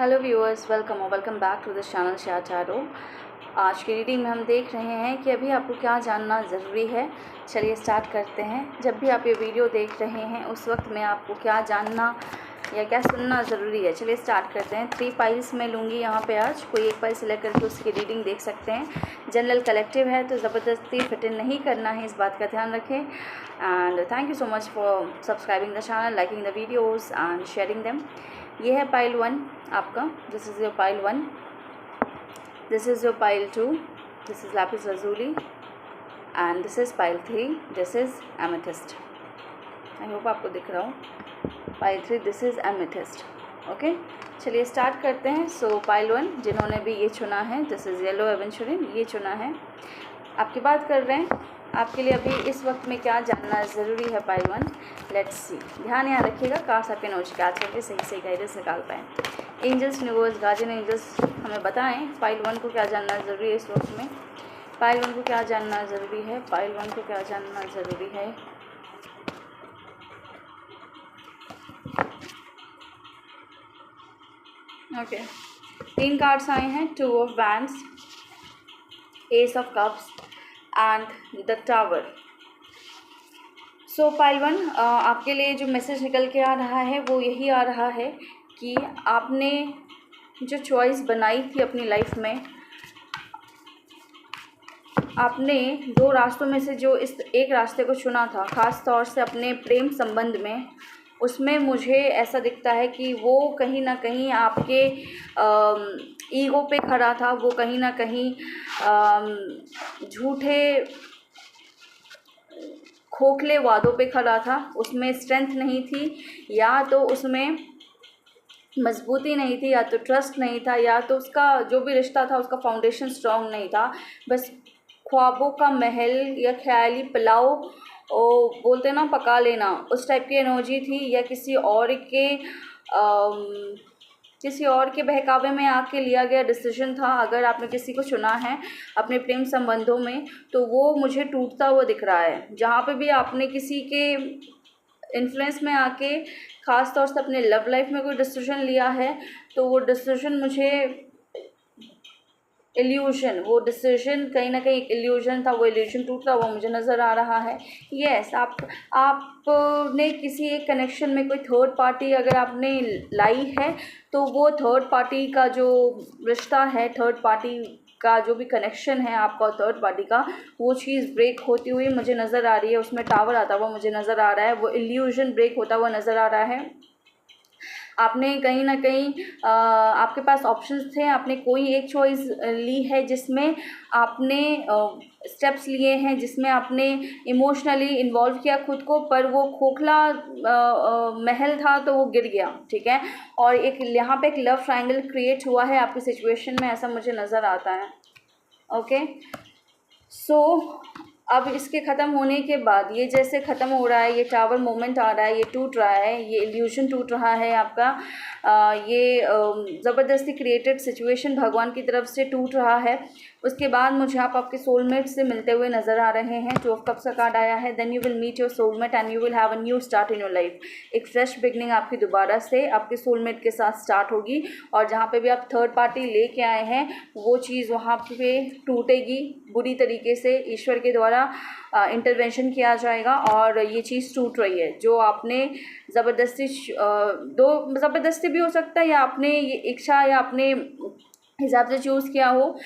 Hello viewers, welcome back to the channel Shah tarot. आज की reading में हम देख रहे हैं कि अभी आपको क्या जानना ज़रूरी है। चलिए स्टार्ट करते हैं। जब भी आप ये वीडियो देख रहे हैं उस वक्त में आपको क्या जानना या क्या सुनना ज़रूरी है। चलिए स्टार्ट करते हैं। 3 पाइल्स मैं लूँगी यहाँ पे आज। कोई एक पाइल सेलेक्ट करके उसकी रीडिंग देख सकते हैं। जनरल कलेक्टिव है तो ज़बरदस्ती फिट इन नहीं करना है, इस बात का ध्यान रखें। And thank you so much for subscribing the channel, liking the videos and sharing them. ये है पाइल 1 आपका। This is your pile 1, this is your pile 2, this is Lapis lazuli and this is pile 3, this is amethyst. I hope आपको दिख रहा हो। Pile 3, this is amethyst. Okay, चलिए start करते हैं। सो पाइल 1 जिन्होंने भी ये चुना है, दिस इज़ येलो एवेंचुरिन, ये चुना है, आपकी बात कर रहे हैं। आपके लिए अभी इस वक्त में क्या जानना ज़रूरी है पाइल 1, लेट्स सी। ध्यान यहाँ रखिएगा, काश आपके नोट्स कैच करके सही गाइडेंस निकाल पाएँ। एंजल्स, यूनिवर्स, गार्जियन एंजल्स हमें बताएं पाइल 1 को क्या जानना ज़रूरी है इस वक्त में। पाइल 1 को क्या जानना ज़रूरी है, पाइल 1 को क्या जानना ज़रूरी है। ओके, 3 कार्ड्स आए हैं, 2 of wands, S of cups and the tower. So pile 1 आपके लिए जो मैसेज निकल के आ रहा है वो यही आ रहा है कि आपने जो चॉइस बनाई थी अपनी लाइफ में, आपने 2 रास्तों में से जो इस एक रास्ते को चुना था, ख़ास तौर से अपने प्रेम संबंध में, उसमें मुझे ऐसा दिखता है कि वो कहीं ना कहीं आपके ईगो पे खड़ा था। वो कहीं ना कहीं झूठे खोखले वादों पे खड़ा था। उसमें स्ट्रेंथ नहीं थी, या तो उसमें मजबूती नहीं थी, या तो ट्रस्ट नहीं था, या तो उसका जो भी रिश्ता था उसका फाउंडेशन स्ट्रांग नहीं था। बस ख्वाबों का महल या ख्याली पुलाव बोलते ना, पका लेना, उस टाइप की एनर्जी थी। या किसी और के बहकावे में आके लिया गया डिसीजन था। अगर आपने किसी को चुना है अपने प्रेम संबंधों में, तो वो मुझे टूटता हुआ दिख रहा है। जहाँ पे भी आपने किसी के इन्फ्लुएंस में आके ख़ास तौर से अपने लव लाइफ में कोई डिसीजन लिया है, तो वो डिसीजन मुझे इल्यूशन, वो डिसीजन कहीं ना कहीं एक इल्यूशन था। वो इल्यूशन टूटता हुआ मुझे नज़र आ रहा है। यस, आपने किसी एक कनेक्शन में कोई थर्ड पार्टी अगर आपने लाई है, तो वो थर्ड पार्टी का जो रिश्ता है, थर्ड पार्टी का जो भी कनेक्शन है आपका और थर्ड पार्टी का, वो चीज़ ब्रेक होती हुई मुझे नज़र आ रही है। उसमें टावर आता हुआ मुझे नज़र आ रहा है। वो इल्यूशन ब्रेक होता हुआ नज़र आ रहा है। आपने कहीं ना कहीं आपके पास ऑप्शंस थे, आपने कोई एक चॉइस ली है जिसमें आपने स्टेप्स लिए हैं, जिसमें आपने इमोशनली इन्वॉल्व किया खुद को, पर वो खोखला महल था तो वो गिर गया। ठीक है, और एक यहाँ पे एक लव ट्रायंगल क्रिएट हुआ है आपकी सिचुएशन में, ऐसा मुझे नज़र आता है। ओके, सो अब इसके ख़त्म होने के बाद, ये जैसे ख़त्म हो रहा है, ये टावर मोमेंट आ रहा है, ये टूट रहा है, ये इल्यूशन टूट रहा है आपका, ये ज़बरदस्ती क्रिएटेड सिचुएशन भगवान की तरफ से टूट रहा है। उसके बाद मुझे आप आपके सोलमेट से मिलते हुए नज़र आ रहे हैं। 2 ऑफ कप्स का कार्ड आया है। Then you will meet your soulmate and you will have a new start in your life. एक फ्रेश बिगनिंग आपकी दोबारा से आपके सोलमेट के साथ स्टार्ट होगी, और जहाँ पे भी आप थर्ड पार्टी लेके आए हैं वो चीज़ वहाँ पे टूटेगी बुरी तरीके से। ईश्वर के द्वारा इंटरवेंशन किया जाएगा और ये चीज़ टूट रही है। जो आपने ज़बरदस्ती भी हो सकता है, या आपने ये इच्छा या अपने हिसाब से चूज़ किया हो,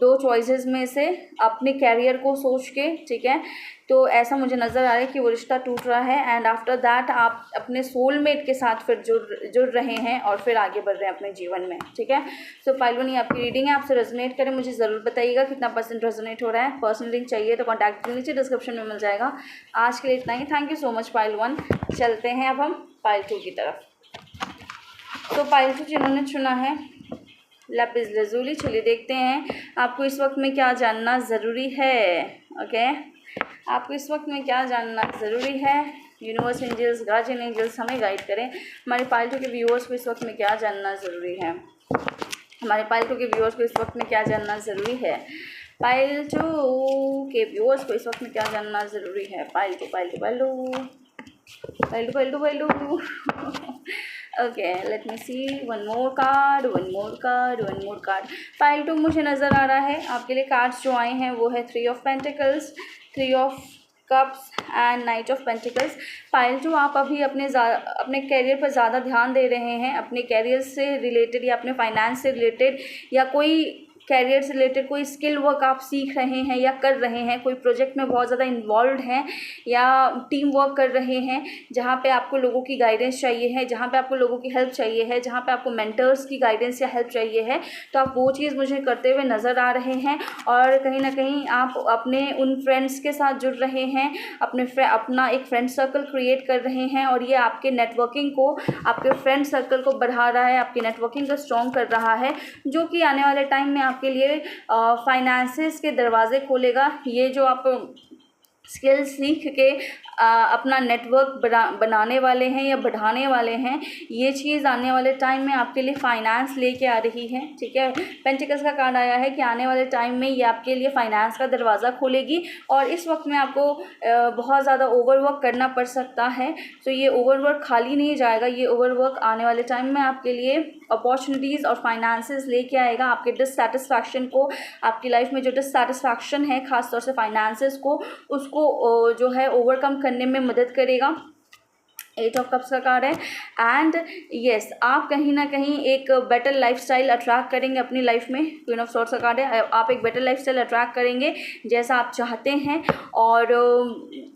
2 चॉइसेस में से अपने कैरियर को सोच के। ठीक है, तो ऐसा मुझे नज़र आ रहा है कि वो रिश्ता टूट रहा है, एंड आफ्टर दैट आप अपने सोलमेट के साथ फिर जुड़ रहे हैं और फिर आगे बढ़ रहे हैं अपने जीवन में। ठीक है, सो पाइल 1 ये आपकी रीडिंग है। आपसे रेजोनेट करें, मुझे ज़रूर बताइएगा कितना % रेजोनेट हो रहा है। पर्सनल लिंक चाहिए तो कॉन्टैक्ट नीचे डिस्क्रिप्शन में मिल जाएगा। आज के लिए इतना ही। Thank you so much pile 1। चलते हैं अब हम पाइल 2 की तरफ। तो पाइल 2 जिन्होंने चुना है लैपिस lazuli, चलिए देखते हैं आपको इस वक्त में क्या जानना ज़रूरी है। ओके, आपको इस वक्त में क्या जानना ज़रूरी है। यूनिवर्स, एंजल्स, गार्जियन एंजल्स हमें गाइड करें। हमारे पाइल 2 के व्यूअर्स को इस वक्त में क्या जानना ज़रूरी है। हमारे पाइल 2 के व्यूअर्स को इस वक्त में क्या जानना ज़रूरी है। पाइल 2 के व्यूअर्स को इस वक्त में क्या जानना ज़रूरी है। Pile 2। Okay, let me see, one more card, one more card, one more card. Pile 2 मुझे नज़र आ रहा है आपके लिए कार्ड्स जो आए हैं वो है 3 of pentacles, 3 of cups and night of pentacles. Pile 2 आप अभी अपने कैरियर पर ज़्यादा ध्यान दे रहे हैं, अपने कैरियर से रिलेटेड या अपने फाइनेंस से रिलेटेड या कोई कैरियर से रिलेटेड कोई स्किल वर्क आप सीख रहे हैं या कर रहे हैं, कोई प्रोजेक्ट में बहुत ज़्यादा इन्वॉल्व हैं या टीम वर्क कर रहे हैं जहाँ पे आपको लोगों की गाइडेंस चाहिए है, जहाँ पे आपको लोगों की हेल्प चाहिए है, जहाँ पे आपको मेंटर्स की गाइडेंस या हेल्प चाहिए है, तो आप वो चीज़ मुझे करते हुए नज़र आ रहे हैं। और कहीं ना कहीं आप अपने उन फ्रेंड्स के साथ जुड़ रहे हैं, अपना एक फ्रेंड सर्कल क्रिएट कर रहे हैं और ये आपके नेटवर्किंग को, आपके फ्रेंड सर्कल को बढ़ा रहा है, आपकी नेटवर्किंग को स्ट्रॉन्ग कर रहा है, जो कि आने वाले टाइम में आपके लिए फाइनेंसेस के दरवाजे खोलेगा। ये जो आप स्किल सीख के अपना नेटवर्क बनाने वाले हैं या बढ़ाने वाले हैं, ये चीज़ आने वाले टाइम में आपके लिए फाइनेंस लेके आ रही है। ठीक है, पेंटिकल्स का कार्ड आया है कि आने वाले टाइम में ये आपके लिए फाइनेंस का दरवाज़ा खोलेगी और इस वक्त में आपको बहुत ज़्यादा ओवरवर्क करना पड़ सकता है। तो ये ओवरवर्क खाली नहीं जाएगा, ये ओवरवर्क आने वाले टाइम में आपके लिए अपॉर्चुनिटीज़ और फाइनेंसेस लेके आएगा। आपके डिससेटिस्फैक्शन को, आपकी लाइफ में जो डिससेटिस्फैक्शन है खासतौर से फाइनेंसेस को, उसको जो है ओवरकम करने में मदद करेगा। 8 ऑफ कप्स का कार्ड है एंड यस, आप कहीं ना कहीं एक बेटर लाइफस्टाइल अट्रैक्ट करेंगे अपनी लाइफ में। क्वीन ऑफ सॉर्ड्स का कार्ड है, आप एक बेटर लाइफस्टाइल अट्रैक्ट करेंगे जैसा आप चाहते हैं और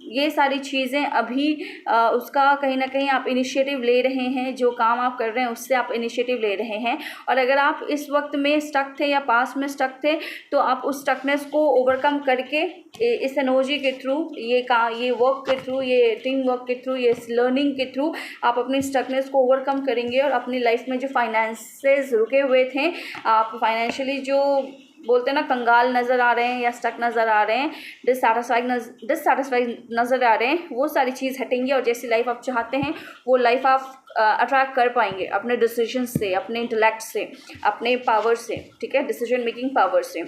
ये सारी चीज़ें अभी उसका कहीं ना कहीं आप इनिशिएटिव ले रहे हैं, जो काम आप कर रहे हैं उससे आप इनिशिएटिव ले रहे हैं। और अगर आप इस वक्त में स्टक थे या पास में स्टक थे तो आप उस स्टकनेस को ओवरकम करके इस एनर्जी के थ्रू, ये वर्क के थ्रू, ये टीम वर्क के थ्रू, ये लर्निंग के थ्रू आप अपनी स्टकनेस को ओवरकम करेंगे और अपनी लाइफ में जो फाइनेंसेस रुके हुए थे, आप फाइनेंशियली जो बोलते हैं ना कंगाल नज़र आ रहे हैं या स्टक नज़र आ रहे हैं, डिससेटिस्फाइड नज़र आ रहे हैं, वो सारी चीज़ हटेंगी और जैसी लाइफ आप चाहते हैं वो लाइफ आप अट्रैक्ट कर पाएंगे अपने डिसीजन से, अपने इंटेलेक्ट से, अपने पावर से। ठीक है, डिसीजन मेकिंग पावर से,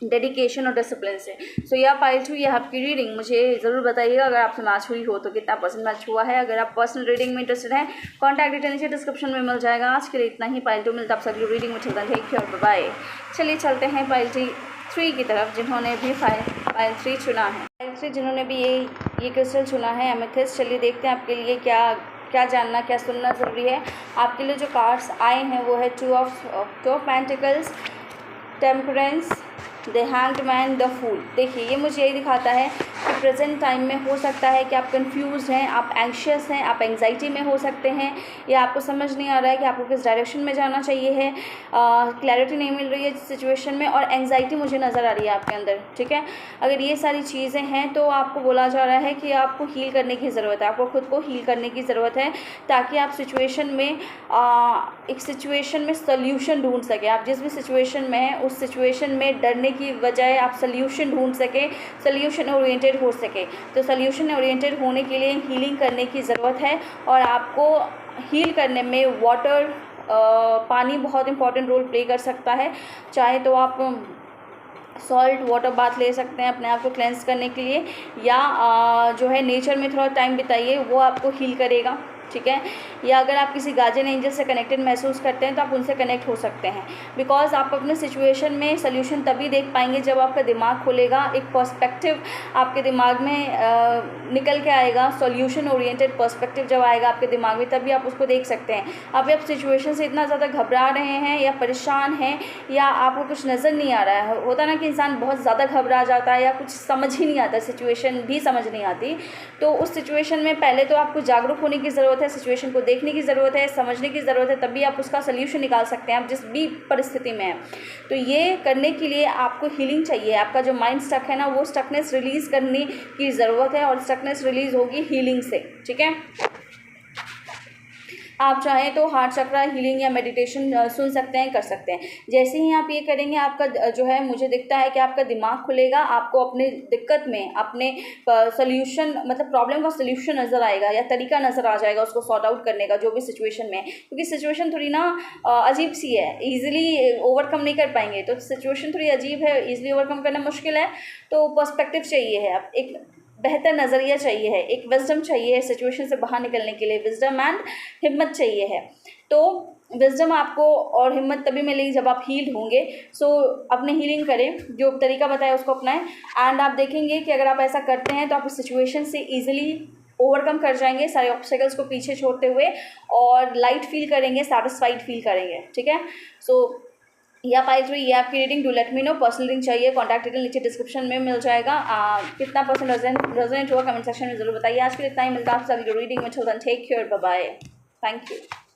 डेडिकेशन और डिसिप्लिन से। सो यह पाइल 2 ये आपकी रीडिंग मुझे ज़रूर बताइएगा अगर आपसे मैच हुई हो तो कितना परसेंट मैच हुआ है। अगर आप पर्सनल रीडिंग में इंटरेस्टेड हैं, कॉन्टैक्ट डिटेल नीचे डिस्क्रिप्शन में मिल जाएगा। आज के लिए इतना ही। पाइल 2 मिलता आप सभी रीडिंग में। थैंक यू और बाय। चलिए चलते हैं पाइल 3 की तरफ, जिन्होंने भी पाइल 3 चुना है। पाइल 3 जिन्होंने भी ये क्रिस्टल चुना है, एमेथिस्ट। चलिए देखते हैं आपके लिए क्या जानना, क्या सुनना ज़रूरी है। आपके लिए जो कार्ड्स आए हैं वो है 2 of pentacles, temperance, the hanged man, the fool. देखिए ये मुझे यही दिखाता है कि प्रेजेंट टाइम में हो सकता है कि आप कंफ्यूज हैं, आप एंग्शियस हैं, आप एंग्जाइटी में हो सकते हैं या आपको समझ नहीं आ रहा है कि आपको किस डायरेक्शन में जाना चाहिए है, क्लैरिटी नहीं मिल रही है सिचुएशन में और एंग्जाइटी मुझे नज़र आ रही है आपके अंदर। ठीक है, अगर ये सारी चीज़ें हैं तो आपको बोला जा रहा है कि आपको हील करने की ज़रूरत है, आपको खुद को हील करने की ज़रूरत है ताकि आप सिचुएशन में एक सिचुएशन में सोल्यूशन ढूंढ सकें। आप जिस भी सिचुएशन में हैं उस सिचुएशन में डरने की बजाय आप सोल्यूशन ढूंढ सकें, सोल्यूशन ओरिएंटेड हो सके। तो सोल्यूशन ओरिएंटेड होने के लिए हीलिंग करने की ज़रूरत है और आपको हील करने में वाटर, पानी बहुत इंपॉर्टेंट रोल प्ले कर सकता है। चाहे तो आप सॉल्ट वाटर बाथ ले सकते हैं अपने आप को क्लेंस करने के लिए, या जो है नेचर में थोड़ा टाइम बिताइए, वो आपको हील करेगा। ठीक है, या अगर आप किसी गार्जियन एंजल से कनेक्टेड महसूस करते हैं तो आप उनसे कनेक्ट हो सकते हैं। बिकॉज आप अपने सिचुएशन में सोल्यूशन तभी देख पाएंगे जब आपका दिमाग खुलेगा, एक पर्सपेक्टिव आपके दिमाग में निकल के आएगा। सोल्यूशन ओरिएंटेड पर्सपेक्टिव जब आएगा आपके दिमाग में तभी आप उसको देख सकते हैं। अभी आप सिचुएशन से इतना ज़्यादा घबरा रहे हैं या परेशान हैं या आपको कुछ नज़र नहीं आ रहा है, होता ना कि इंसान बहुत ज़्यादा घबरा जाता है या कुछ समझ ही नहीं आता, सिचुएशन भी समझ नहीं आती, तो उस सिचुएशन में पहले तो आपको जागरूक होने की ज़रूरत है, सिचुएशन को देखने की ज़रूरत है, समझने की ज़रूरत है, तभी आप उसका सल्यूशन निकाल सकते हैं आप जिस भी परिस्थिति में हैं। तो ये करने के लिए आपको हीलिंग चाहिए। आपका जो माइंड स्टक है ना, वो स्टकनेस रिलीज़ करने की ज़रूरत है और स्टकनेस रिलीज़ होगी हीलिंग से। ठीक है, आप चाहें तो हार्ट चक्रा हीलिंग या मेडिटेशन सुन सकते हैं, कर सकते हैं। जैसे ही आप ये करेंगे आपका जो है, मुझे दिखता है कि आपका दिमाग खुलेगा, आपको अपने दिक्कत में अपने सोल्यूशन, मतलब प्रॉब्लम का सोल्यूशन नज़र आएगा या तरीका नज़र आ जाएगा उसको सॉर्ट आउट करने का, जो भी सिचुएशन में। क्योंकि सिचुएशन थोड़ी ना अजीब सी है, ईजिली ओवरकम नहीं कर पाएंगे, तो सिचुएशन थोड़ी अजीब है, ईजिली ओवरकम करना मुश्किल है, तो पर्सपेक्टिव चाहिए है। आप एक बेहतर नज़रिया चाहिए है, एक विजडम चाहिए है सिचुएशन से बाहर निकलने के लिए, विजडम एंड हिम्मत चाहिए है। तो विजडम आपको और हिम्मत तभी मिलेगी जब आप हील्ड होंगे। सो अपने हीलिंग करें, जो तरीका बताया उसको अपनाएं, एंड आप देखेंगे कि अगर आप ऐसा करते हैं तो आप इस सिचुएशन से ईजिली ओवरकम कर जाएंगे सारे ऑब्स्टेकल्स को पीछे छोड़ते हुए, और लाइट फील करेंगे, सेटिस्फाइड फील करेंगे। ठीक है, सो या पाई थ्री, ये आपकी reading, do let me know. Personal reading चाहिए, कॉन्टैक्ट डिटेल नीचे डिस्क्रिप्शन में मिल जाएगा। कितना परसेंट रेजोनेट हुआ कमेंट सेक्शन में जरूर बताइए। आज के लिए इतना ही, मिलता है आपसे अगली रीडिंग में। Take care, bye bye, thank you.